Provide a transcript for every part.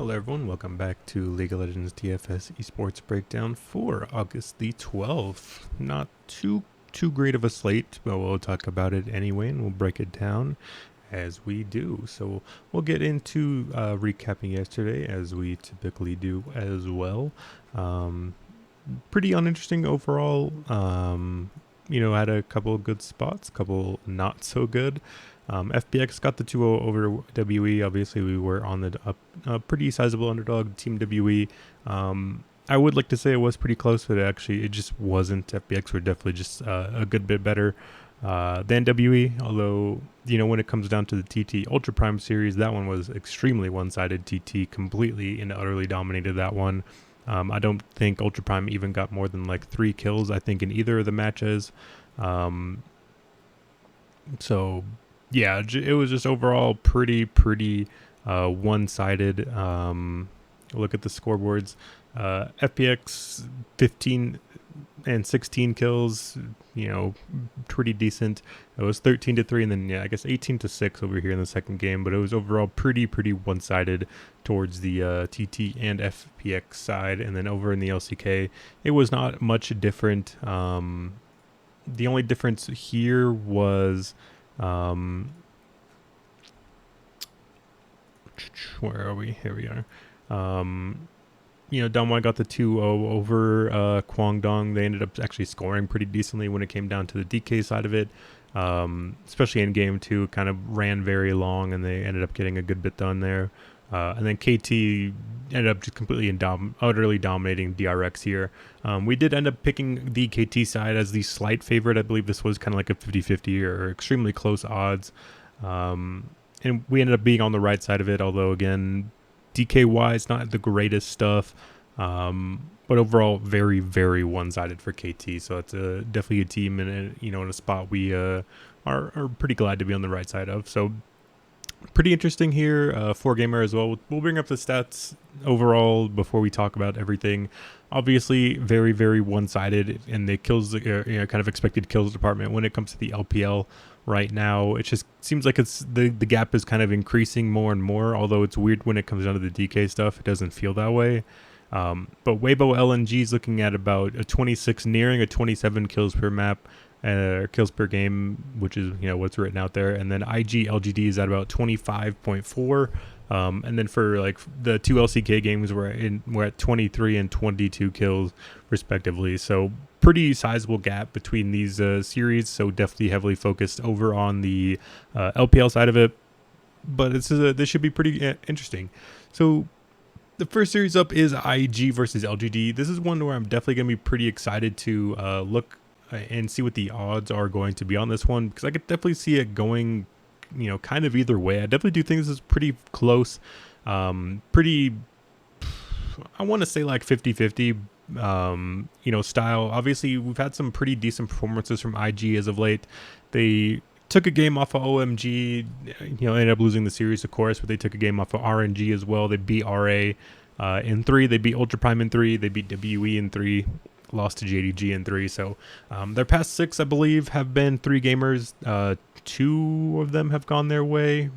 Hello everyone, welcome back to League of Legends DFS Esports Breakdown for August the 12th. Not too great of a slate, but we'll talk about it anyway and we'll break it down as we do. So we'll get into recapping yesterday as we typically do as well. Pretty uninteresting overall. Had a couple of good spots, couple not so good. FPX got the 2-0 over WE. Obviously, we were on the pretty sizable underdog, Team WE. I would like to say it was pretty close, but actually it just wasn't. FPX were definitely just a good bit better than WE. Although, when it comes down to the TT Ultra Prime series, that one was extremely one-sided. TT completely and utterly dominated that one. I don't think Ultra Prime even got more than like 3 kills, I think, in either of the matches. So yeah, it was just overall pretty one-sided. Look at the scoreboards. FPX 15 and 16 kills, pretty decent. It was 13-3, and then I guess 18-6 over here in the second game. But it was overall pretty one-sided towards the TT and FPX side, and then over in the LCK, it was not much different. The only difference here was. Where are we? Here we are. Dongwon got the 2-0 over Kwangdong. They ended up actually scoring pretty decently when it came down to the DK side of it. Especially in game 2, kind of ran very long, and they ended up getting a good bit done there. And then KT ended up just completely utterly dominating DRX here. We did end up picking the KT side as the slight favorite. I believe this was kind of like a 50-50 or extremely close odds. And we ended up being on the right side of it, although, again, DK-wise, not the greatest stuff. But overall, very one-sided for KT. So it's definitely a team in a spot we are pretty glad to be on the right side of. So pretty interesting here. 4-gamer as well. We'll bring up the stats overall before we talk about everything. Obviously, very one-sided in the kills, kind of expected kills department when it comes to the LPL. Right now, it just seems like it's the gap is kind of increasing more and more. Although it's weird when it comes down to the DK stuff, it doesn't feel that way. But Weibo LNG is looking at about a 26, nearing a 27 kills per map, kills per game, which is what's written out there. And then IG LGD is at about 25.4. And then for like the 2 LCK games, we're at 23 and 22 kills respectively. So pretty sizable gap between these series. So definitely heavily focused over on the LPL side of it. But this should be pretty interesting. So the first series up is IG versus LGD. This is one where I'm definitely going to be pretty excited to look and see what the odds are going to be on this one, because I could definitely see it going kind of either way. I definitely do think this is pretty close. I want to say like 50-50, style. Obviously, we've had some pretty decent performances from IG as of late. They took a game off of OMG, ended up losing the series, of course, but they took a game off of RNG as well. They beat RA in 3. They beat Ultra Prime in 3. They beat WE in 3. Lost to JDG in 3. So their past 6, I believe, have been 3 gamers. 2 of them have gone their way.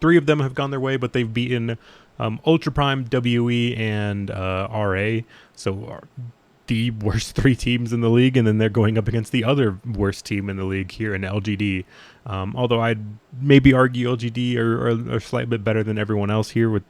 3 of them have gone their way, but they've beaten Ultra Prime, WE, and RA. So the worst 3 teams in the league, and then they're going up against the other worst team in the league here in LGD. Although I'd maybe argue LGD are a slight bit better than everyone else here, with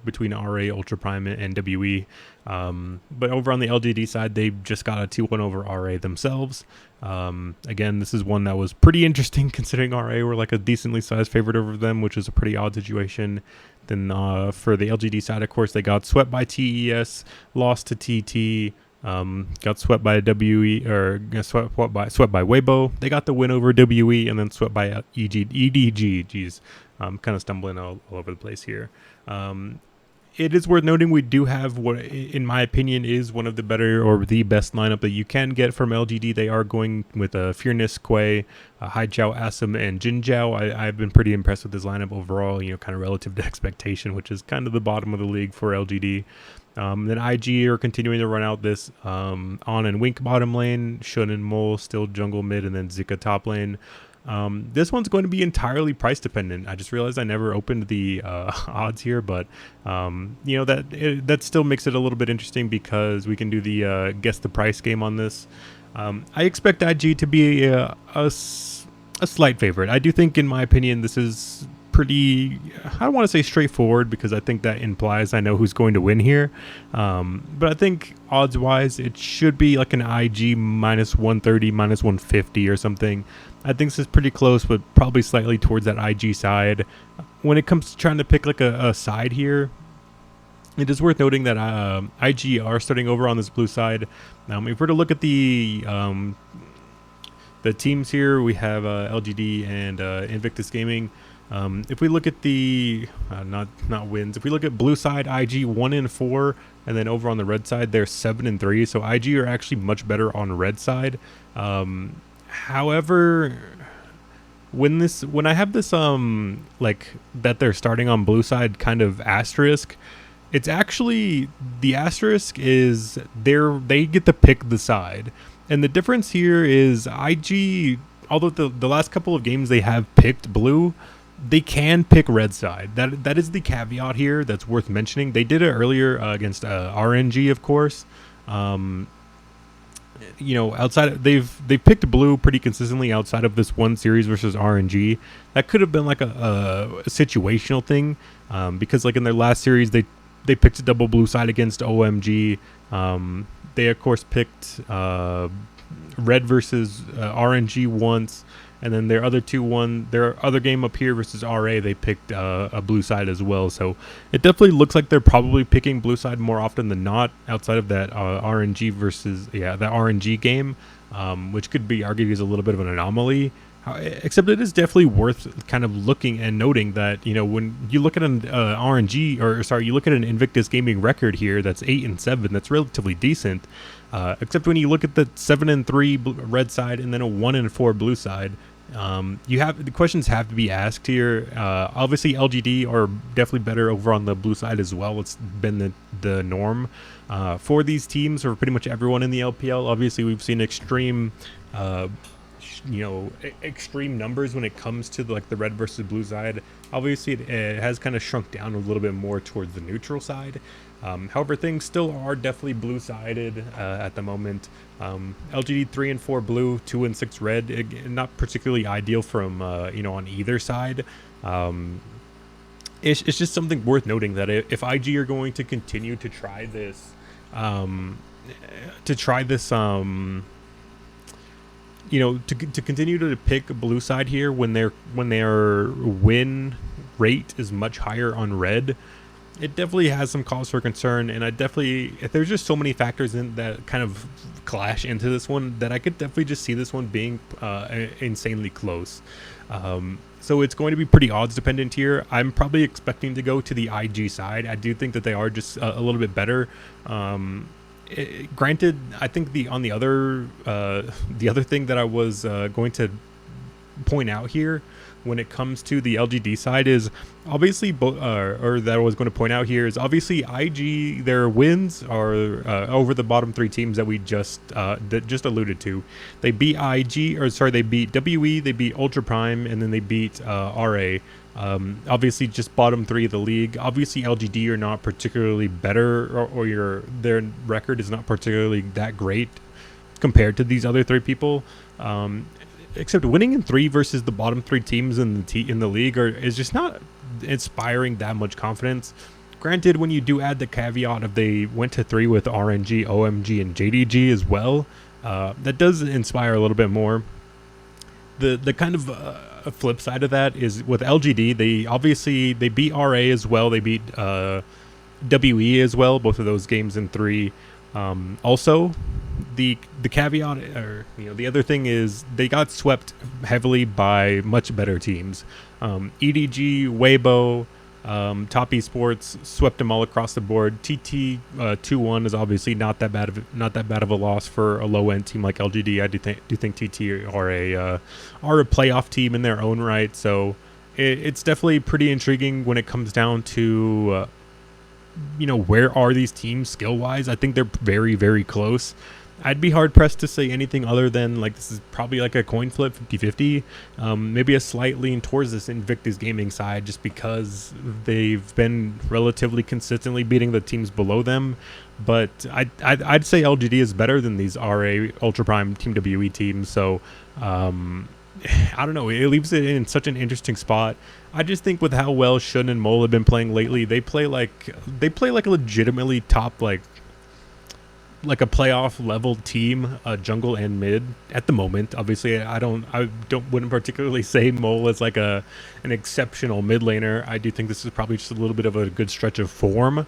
between RA, Ultra Prime, and WE. But over on the LGD side, they just got a 2-1 over RA themselves. Again, this is one that was pretty interesting considering RA were like a decently sized favorite over them, which is a pretty odd situation. Then for the LGD side, of course, they got swept by TES, lost to TT. Got swept by WE, or swept by Weibo. They got the win over WE, and then swept by EDG. Jeez, kind of stumbling all over the place here. It is worth noting we do have what, in my opinion, is one of the better or the best lineup that you can get from LGD. They are going with Fearness, Quay, Haijiao, Asim, and Jinjiao. I've been pretty impressed with this lineup overall, kind of relative to expectation, which is kind of the bottom of the league for LGD. Then IG are continuing to run out this On and Wink bottom lane, Shun and Mole still jungle mid, and then Zika top lane. This one's going to be entirely price dependent. I just realized I never opened the odds here, but that still makes it a little bit interesting because we can do the guess the price game on this. I expect IG to be a slight favorite. I do think, in my opinion, this is pretty, I don't want to say straightforward because I think that implies I know who's going to win here. But I think odds wise, it should be like an IG minus 130, minus 150 or something. I think this is pretty close, but probably slightly towards that IG side. When it comes to trying to pick like a side here, it is worth noting that IG are starting over on this blue side. If we're to look at the teams here, we have LGD and Invictus Gaming. If we look at the not wins, if we look at blue side, IG 1-4, and then over on the red side, they're 7-3. So IG are actually much better on red side. However, when I have this like that they're starting on blue side kind of asterisk, it's actually the asterisk is they get to pick the side, and the difference here is IG. Although the last couple of games they have picked blue, they can pick red side. That is the caveat here that's worth mentioning. They did it earlier against RNG, of course. Outside they've picked blue pretty consistently outside of this one series versus RNG. That could have been like a situational thing, because like in their last series they picked a double blue side against OMG. They of course picked red versus RNG once. And then their other game up here versus RA, they picked a blue side as well. So it definitely looks like they're probably picking blue side more often than not, outside of that RNG versus that RNG game, which could be argued as a little bit of an anomaly. Except it is definitely worth kind of looking and noting that when you look at an you look at an Invictus Gaming record here that's 8-7, that's relatively decent. Except when you look at the 7-3 red side and then a 1-4 blue side. The questions have to be asked here. Obviously LGD are definitely better over on the blue side as well. It's been the norm for these teams, or pretty much everyone in the LPL. Obviously we've seen extreme numbers when it comes to the red versus blue side. Obviously it has kind of shrunk down a little bit more towards the neutral side. However, things still are definitely blue-sided at the moment. LGD 3-4 blue, 2-6 red. Not particularly ideal from on either side. It's just something worth noting that if IG are going to continue to try this, to continue to pick a blue side here when their win rate is much higher on red, it definitely has some cause for concern. And there's just so many factors in that kind of clash into this one that I could definitely just see this one being insanely close. So it's going to be pretty odds dependent here. I'm probably expecting to go to the IG side. I do think that they are just a little bit better. Granted, I think the other thing that I was going to point out here when it comes to the LGD side is obviously that I was going to point out here is obviously IG, their wins are over the bottom three teams that we just alluded to. They beat they beat WE, they beat Ultra Prime, and then they beat RA. Obviously just bottom three of the league. Obviously LGD are not particularly better, or their record is not particularly that great compared to these other three people. Except winning in 3 versus the bottom 3 teams in the league is just not inspiring that much confidence. Granted, when you do add the caveat of they went to 3 with RNG, OMG, and JDG as well, that does inspire a little bit more. The kind of a flip side of that is with LGD, they beat RA as well. They beat WE as well, both of those games in 3. Also, the caveat, or the other thing is they got swept heavily by much better teams. EDG, Weibo, Top Esports swept them all across the board. TT 2-1 is obviously not that bad of a loss for a low end team like LGD. I do think TT are a playoff team in their own right. So it's definitely pretty intriguing when it comes down to where are these teams skill wise. I think they're very, very close. I'd be hard pressed to say anything other than like this is probably like a coin flip 50-50. Maybe a slight lean towards this Invictus Gaming side just because they've been relatively consistently beating the teams below them. But I'd say LGD is better than these RA Ultra Prime Team WE teams. So I don't know. It leaves it in such an interesting spot. I just think with how well Shun and Mole have been playing lately, they play like a legitimately top like a playoff level team, jungle and mid at the moment. Obviously, I wouldn't particularly say Mole is like an exceptional mid laner. I do think this is probably just a little bit of a good stretch of form.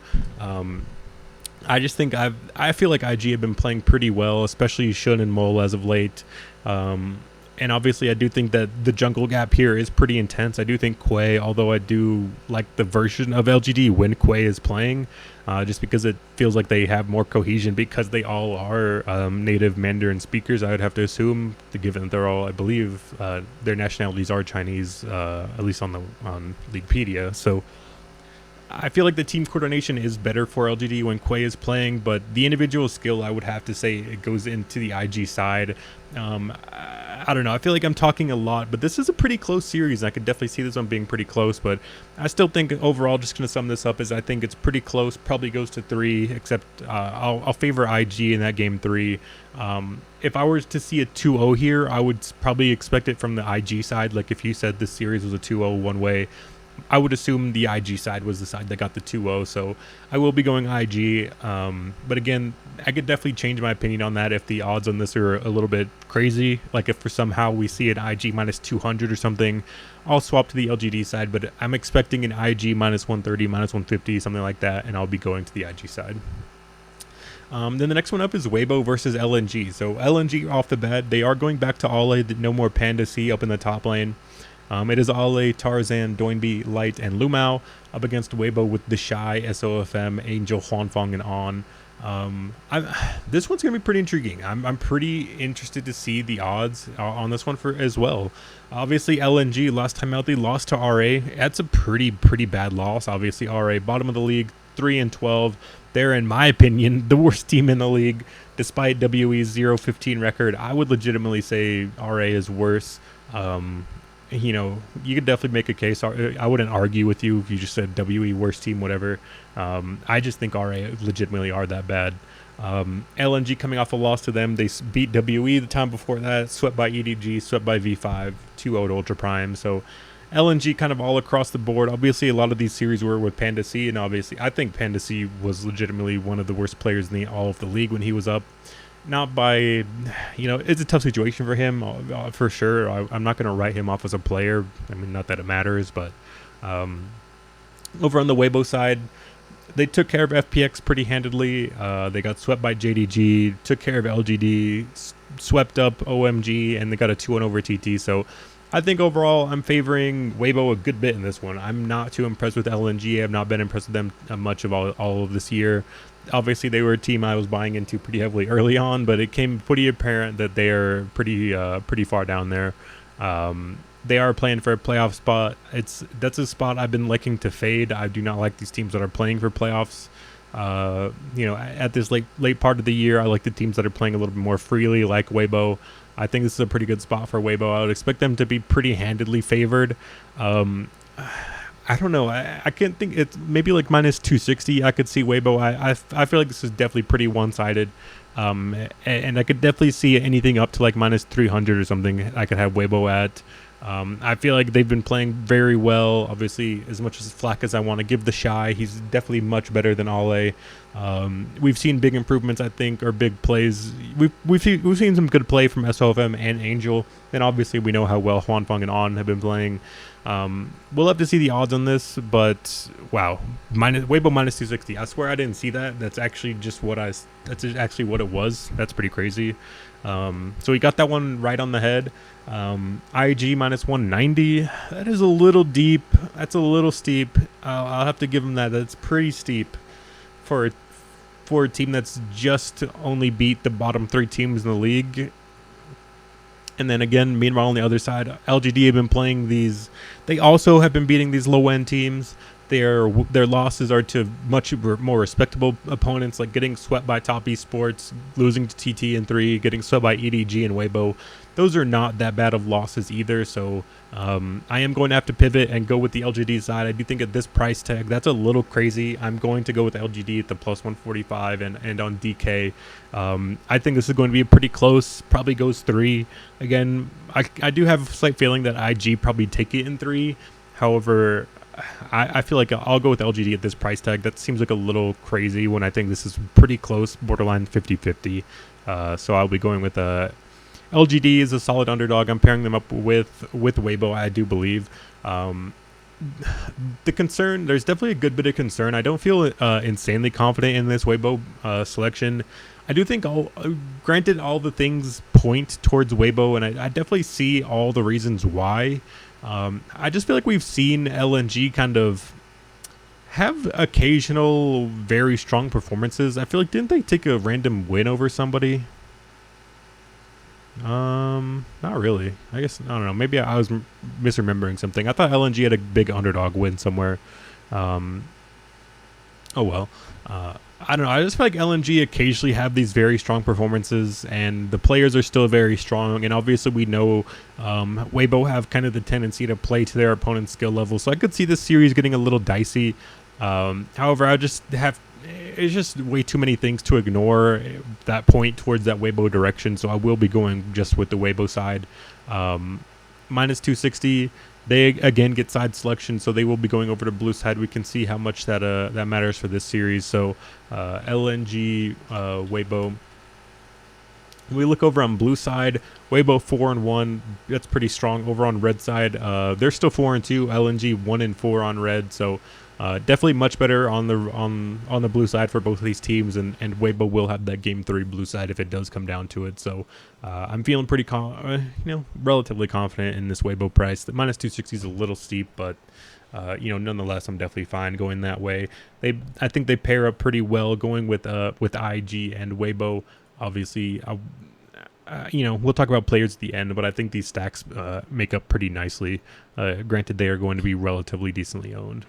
I just think I feel like IG have been playing pretty well, especially Shun and Mole as of late. And obviously, I do think that the jungle gap here is pretty intense. I do think Quay, although I do like the version of LGD when Quay is playing, just because it feels like they have more cohesion because they all are native Mandarin speakers. I would have to assume, given that they're all, I believe, their nationalities are Chinese, at least on Wikipedia. So I feel like the team coordination is better for LGD when Quay is playing, but the individual skill, I would have to say, it goes into the IG side. I don't know. I feel like I'm talking a lot, but this is a pretty close series. I could definitely see this one being pretty close, but I still think overall, just going to sum this up, is I think it's pretty close. Probably goes to 3, except I'll favor IG in that game 3. If I were to see a 2-0 here, I would probably expect it from the IG side. Like if you said this series was a 2-0 one way, I would assume the IG side was the side that got the 2-0, so I will be going IG. But again, I could definitely change my opinion on that if the odds on this are a little bit crazy. Like if for somehow we see an IG minus 200 or something, I'll swap to the LGD side. But I'm expecting an IG minus 130, minus 150, something like that, and I'll be going to the IG side. Then the next one up is Weibo versus LNG. So LNG off the bat, they are going back to Ale, no more Panda C up in the top lane. It is Ale, Tarzan, Doinby, Light, and Lumao up against Weibo with the Shy, SOFM, Angel, Huanfeng, and On. This one's going to be pretty intriguing. I'm pretty interested to see the odds on this one as well. Obviously, LNG, last time out, they lost to RA. That's a pretty bad loss. Obviously, RA, bottom of the league, 3-12. They're, in my opinion, the worst team in the league. Despite WE's 0-15 record, I would legitimately say RA is worse. You know, you could definitely make a case. I wouldn't argue with you if you just said WE worst team, whatever. I just think RA legitimately are that bad. LNG coming off a loss to them. They beat WE the time before that, swept by EDG, swept by V5, 2-0 to Ultra Prime. So LNG kind of all across the board. Obviously, a lot of these series were with Panda C, and obviously I think Panda C was legitimately one of the worst players in all of the league when he was up. Not by, you know, it's a tough situation for him, for sure. I'm not going to write him off as a player. I mean, not that it matters, but over on the Weibo side, they took care of FPX pretty handedly. They got swept by JDG, took care of LGD, swept up OMG, and they got a 2-1 over TT. So I think overall I'm favoring Weibo a good bit in this one. I'm not too impressed with LNG. I've not been impressed with them much of all of this year. Obviously, they were a team I was buying into pretty heavily early on, but it came pretty apparent that they are pretty far down there. They are playing for a playoff spot. That's a spot I've been liking to fade. I do not like these teams that are playing for playoffs. You know, at this late part of the year, I like the teams that are playing a little bit more freely, like Weibo. I think this is a pretty good spot for Weibo. I would expect them to be pretty handedly favored. I don't know. I can't think. It's maybe like minus 260. I could see Weibo. I feel like this is definitely pretty one-sided. And I could definitely see anything up to like minus 300 or something. I could have Weibo at. I feel like they've been playing very well. Obviously, as much as flack as I want to give the Shy, he's definitely much better than Ale. We've seen big improvements, I think, or big plays. We've seen some good play from SOFM and Angel. And obviously, we know how well Huanfeng and On have been playing. We'll have to see the odds on this, but wow, Weibo minus 260. I swear I didn't see that. That's actually just that's actually what it was. That's pretty crazy. So we got that one right on the head. IG minus 190. That is a little deep. That's a little steep. I'll have to give him that. That's pretty steep for a team that's just only beat the bottom 3 teams in the league. And then again, meanwhile on the other side, LGD have been playing these. They also have been beating these low-end teams. their losses are to much more respectable opponents, like getting swept by Top Esports, losing to TT in 3, getting swept by EDG and Weibo. Those are not that bad of losses either. So I am going to have to pivot and go with the LGD side. I do think at this price tag, that's a little crazy. I'm going to go with LGD at the plus 145 and on DK. I think this is going to be pretty close. Probably goes 3. Again, I do have a slight feeling that IG probably take it in 3. However, I feel like I'll go with LGD at this price tag. That seems like a little crazy when I think this is pretty close, borderline 50-50. So I'll be going with LGD is a solid underdog. I'm pairing them up with Weibo, I do believe. The concern, there's definitely a good bit of concern. I don't feel insanely confident in this Weibo selection. I do think, granted, all the things point towards Weibo, and I definitely see all the reasons why. I just feel like we've seen LNG kind of have occasional very strong performances. I feel like, didn't they take a random win over somebody? Not really. I guess, I don't know. Maybe I was misremembering something. I thought LNG had a big underdog win somewhere. Oh well. I don't know. I just feel like LNG occasionally have these very strong performances, and the players are still very strong. And obviously, we know Weibo have kind of the tendency to play to their opponent's skill level. So I could see this series getting a little dicey. However, it's just way too many things to ignore that point towards that Weibo direction. So I will be going just with the Weibo side. Minus 260. They again get side selection, so they will be going over to blue side. We can see how much that matters for this series. So LNG, Weibo. When we look over on blue side, Weibo 4-1. That's pretty strong. Over on red side, they're still 4-2. LNG 1-4 on red. So definitely much better on the blue side for both of these teams, and Weibo will have that game 3 blue side if it does come down to it. So I'm feeling pretty relatively confident in this Weibo price. The minus 260 is a little steep, but nonetheless, I'm definitely fine going that way. I think they pair up pretty well going with IG and Weibo. Obviously, we'll talk about players at the end, but I think these stacks make up pretty nicely. Granted, they are going to be relatively decently owned.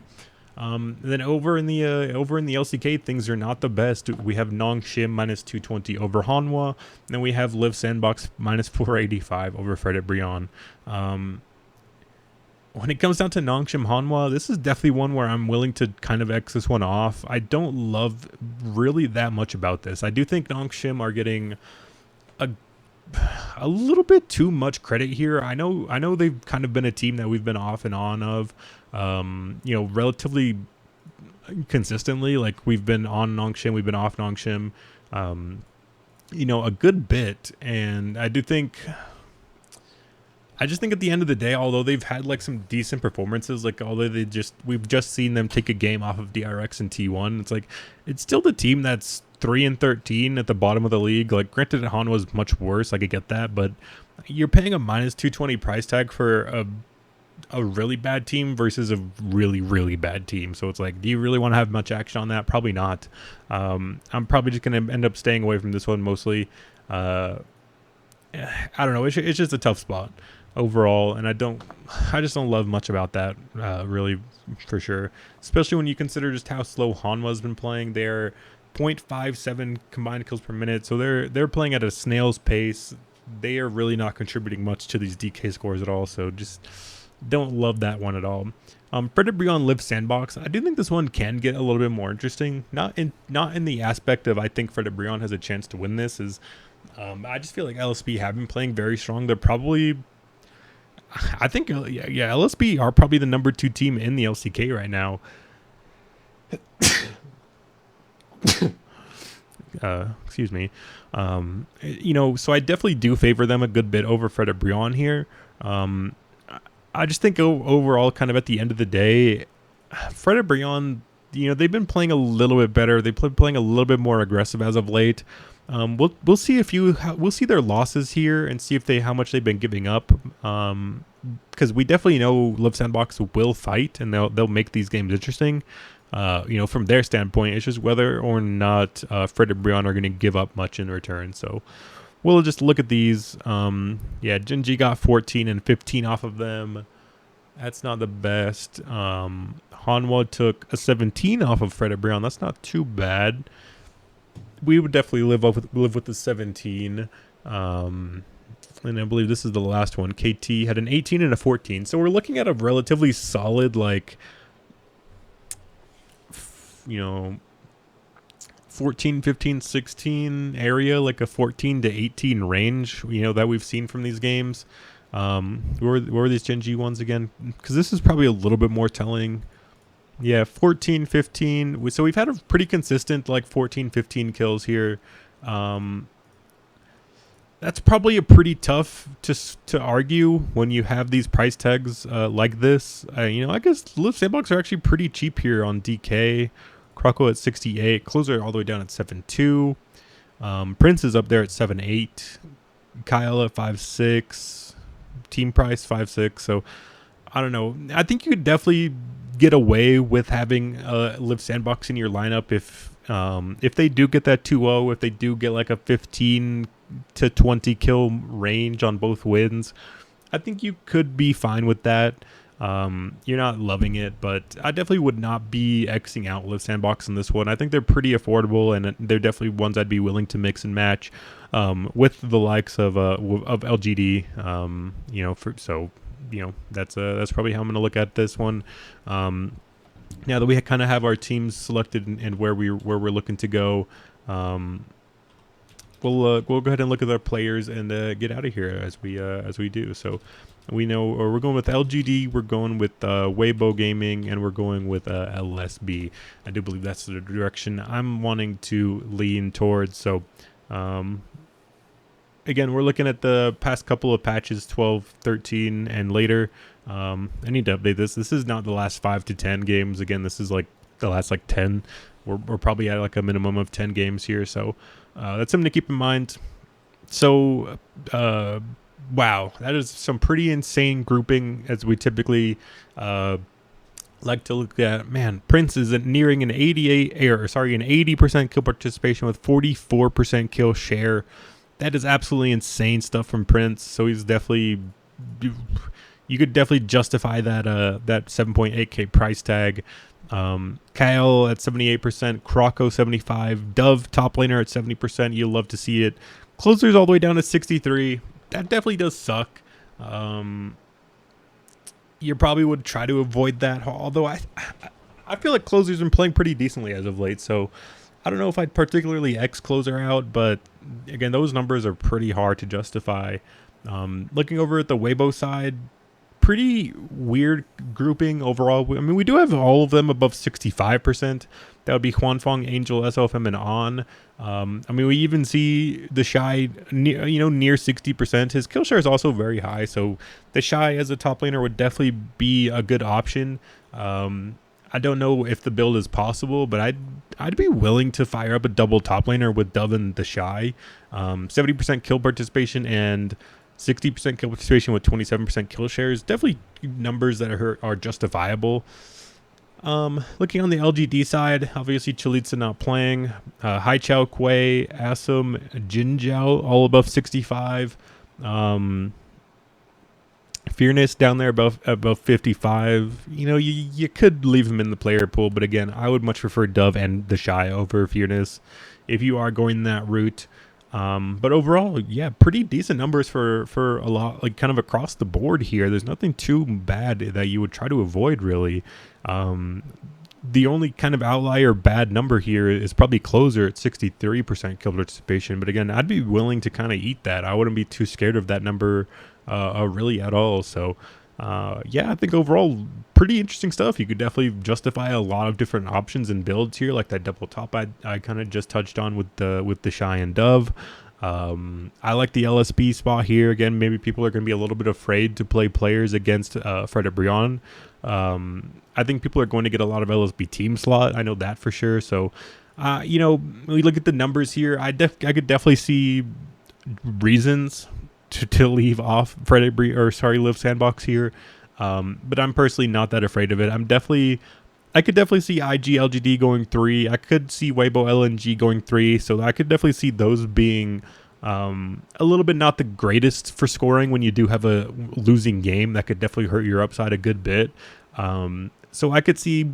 Then over in the LCK, things are not the best. We have Nongshim minus 220 over Hanwha, and then we have Live Sandbox minus 485 over Fredit Brion. When it comes down to Nongshim Hanwha, this is definitely one where I'm willing to kind of X this one off. I don't love really that much about this. I do think Nongshim are getting a little bit too much credit here. I know they've kind of been a team that we've been off and on of, relatively consistently. Like, we've been on Nongshim, we've been off Nongshim, a good bit. And I just think at the end of the day, although they've had like some decent performances, like although we've just seen them take a game off of DRX and T1, it's like, it's still the team that's 3-13 at the bottom of the league. Like, granted, Han was much worse. I could get that, but you're paying a minus 220 price tag for a really bad team versus a really, really bad team. So it's like, do you really want to have much action on that? Probably not. I'm probably just going to end up staying away from this one mostly. I don't know. It's just a tough spot overall, and I just don't love much about that, really, for sure. Especially when you consider just how slow Hanwha's been playing. They're 0.57 combined kills per minute, so they're playing at a snail's pace. They are really not contributing much to these DK scores at all, so just don't love that one at all. Fredit Brion Live Sandbox. I do think this one can get a little bit more interesting. Not in the aspect of I think Fredit Brion has a chance to win this. I just feel like LSB have been playing very strong. They're probably, I think, LSB are probably the number 2 team in the LCK right now. Excuse me. So I definitely do favor them a good bit over Fredit Brion here. I just think overall, kind of at the end of the day, Fredit Brion, they've been playing a little bit better. They've been playing a little bit more aggressive as of late. We'll see we'll see their losses here and see how much they've been giving up. Because we definitely know Live Sandbox will fight and they'll make these games interesting. From their standpoint, it's just whether or not Fredit Brion are going to give up much in return. So we'll just look at these. Genji got 14 and 15 off of them. That's not the best. Hanwha took a 17 off of Fred Brown. That's not too bad. We would definitely live with the 17. And I believe this is the last one. KT had an 18 and a 14. So we're looking at a relatively solid, like, 14, 15, 16 area, like a 14 to 18 range, that we've seen from these games. What were these Gen G ones again? Because this is probably a little bit more telling. Yeah, 14, 15. So we've had a pretty consistent, like, 14, 15 kills here. That's probably a pretty tough to argue when you have these price tags like this. I guess Live Sandbox are actually pretty cheap here on DK. Croco at 68. Closer all the way down at 7.2. Prince is up there at 7.8. Kyle at 5.6. Team price 5.6. So I don't know. I think you could definitely get away with having Live Sandbox in your lineup if they do get that 2-0, if they do get like a 15 to 20 kill range on both wins. I think you could be fine with that. You're not loving it, but I definitely would not be Xing out Live Sandbox in this one. I think they're pretty affordable, and they're definitely ones I'd be willing to mix and match with the likes of LGD. That's probably how I'm going to look at this one. Now that we kind of have our teams selected and where we're looking to go, we'll go ahead and look at our players and get out of here as we do. So we know, or we're going with LGD, we're going with Weibo Gaming, and we're going with LSB. I do believe that's the direction I'm wanting to lean towards. So again, we're looking at the past couple of patches, 12, 13, and later. I need to update this. This is not the last 5 to 10 games. Again, this is like the last 10. We're probably at like a minimum of 10 games here. So that's something to keep in mind. So, wow, that is some pretty insane grouping as we typically like to look at. Man, Prince is nearing an 80% kill participation with 44% kill share. That is absolutely insane stuff from Prince. So he's definitely, you could definitely justify that 7.8k price tag. Kyle at 78%, Croco 75%, Dove top laner at 70%. You'll love to see it. Closers all the way down to 63. That definitely does suck. You probably would try to avoid that, although I feel like closers been playing pretty decently as of late, so I don't know if I'd particularly X closer out, but again, those numbers are pretty hard to justify. Looking over at the Weibo side, pretty weird grouping overall. I mean, we do have all of them above 65%. That would be Huanfeng, Angel, SLFM, and On. I mean, we even see the Shy, near 60%. His kill share is also very high, so the Shy as a top laner would definitely be a good option. I don't know if the build is possible, but I'd be willing to fire up a double top laner with Dove and the Shy. 70% kill participation and 60% kill participation with 27% kill shares. Definitely numbers that are justifiable. Looking on the LGD side, obviously Chalitza not playing. Hai Chao Kuei, Asum, Jinjiao, all above 65. Fearness down there above 55. You could leave him in the player pool, but again, I would much prefer Dove and the Shy over Fearness if you are going that route. But overall, yeah, pretty decent numbers for a lot, like kind of across the board here. There's nothing too bad that you would try to avoid, really. The only kind of outlier bad number here is probably Closer at 63% kill participation. But again, I'd be willing to kind of eat that. I wouldn't be too scared of that number really at all. So yeah, I think overall pretty interesting stuff. You could definitely justify a lot of different options and builds here, like that double top I kind of just touched on with the Shy and Dove. I like the LSB spot here. Again, maybe people are going to be a little bit afraid to play players against Fred Brion. I think people are going to get a lot of LSB team slot. I know that for sure. So, when we look at the numbers here, I could definitely see reasons to leave off Live Sandbox here. But I'm personally not that afraid of it. I could definitely see IG LGD going 3. I could see Weibo LNG going 3. So I could definitely see those being A little bit not the greatest for scoring when you do have a losing game. That could definitely hurt your upside a good bit. So I could see,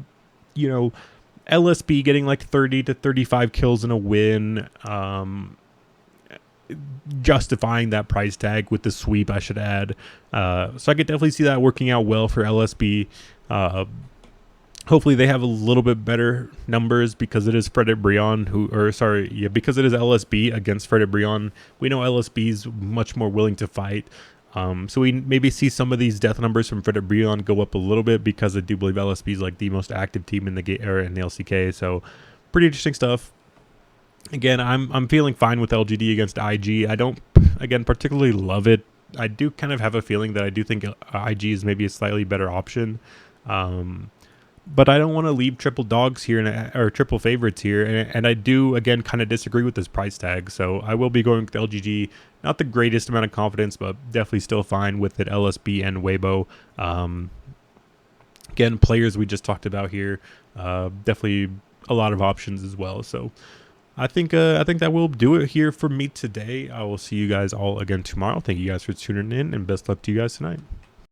LSB getting like 30 to 35 kills in a win, justifying that price tag with the sweep, I should add. So I could definitely see that working out well for LSB. Hopefully they have a little bit better numbers because it is Fredit Brion because it is LSB against Fredit Brion. We know LSB is much more willing to fight. So we maybe see some of these death numbers from Fredit Brion go up a little bit because I do believe LSB is like the most active team in the game or in the LCK. So pretty interesting stuff. Again, I'm feeling fine with LGD against IG. I don't particularly love it. I do kind of have a feeling that I do think IG is maybe a slightly better option. But I don't want to leave triple dogs here or triple favorites here. And I do, again, kind of disagree with this price tag. So I will be going with LGG. Not the greatest amount of confidence, but definitely still fine with it. LSB and Weibo. Again, players we just talked about here. Definitely a lot of options as well. So I think that will do it here for me today. I will see you guys all again tomorrow. Thank you guys for tuning in, and best luck to you guys tonight.